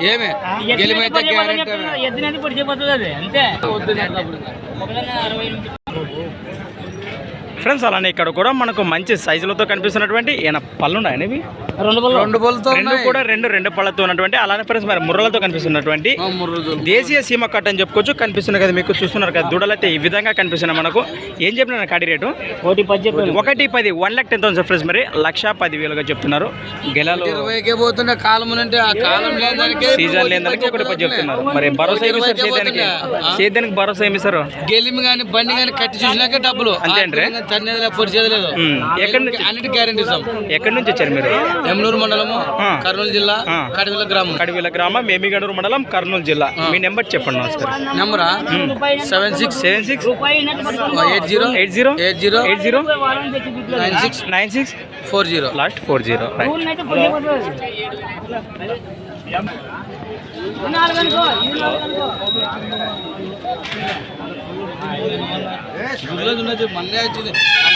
ఏమే గెలిమైతే ఎద్దునైతే పొడిచిపోతుంది అది అంతే. ఫ్రెండ్స్ అలానే ఇక్కడ కూడా మనకు మంచి సైజులతో కనిపిస్తున్నటువంటి ఈయన పళ్ళు ఉన్నాయని ఇవి రెండు పళ్ళతో కూడా రెండు పళ్ళతో ఉన్నటువంటి అలానే ఫ్రెండ్స్ మరి ముర్రలతో కనిపిస్తున్నటువంటి దేశీయ సీమ కట్ అని చెప్పుకోవచ్చు. కనిపిస్తుంది కదా మీకు, చూస్తున్నారు కదా దూడలు అయితే ఈ విధంగా కనిపిస్తున్నాయి మనకు. ఏం చెప్పిన కాడి రేటు 1,10 1,10,000 ఫ్రెండ్స్ మరి 1,10,000 చెప్తున్నారు. గెలాలు 20కే పోతున్న కాలం అంటే ఆ కాలం లేదానికి సీజన్ లేదానికి 1,10,000 చెప్తున్నారు. మరి భరోసా ఏమిస్తారు సేద్యానికి భరోసా ఏమిస్తారు? గెలిమి కానీ బండి కానీ కట్టి చూసినాక డబ్బులు అంతే అంటే ఎక్కడి నుంచి అన్నిటి గ్యారెంటీ ఇస్తాం. ఎక్కడి నుంచి వచ్చారు మీరు? ఎమ్నూరు మండలము, కర్నూలు జిల్లా, కడివిల గ్రామం, మేమిగడూరు మండలం, కర్నూలు జిల్లా. మీ నెంబర్ చెప్పండి. నమస్కారం. నెంబరా 76768080809640 లాస్ట్ 40.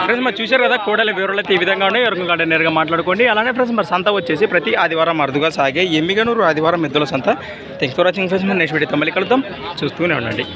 ఫ్రెండ్స్ మరి చూశారు కదా కోడల వివరాలు అయితే ఈ విధంగా ఉన్నాయి. ఎవరికి నేరుగా మాట్లాడుకోండి. అలానే ఫ్రెండ్స్ మరి సంత వచ్చేసి ప్రతి ఆదివారం అరుదుగా సాగే ఎమ్మిగనూరు ఆదివారం ఎద్దుల సంత. Thanks for watching friends. మరి నెక్స్ట్ వీడియోతో మళ్ళీ కలుద్దాం. చూస్తూనే ఉండండి.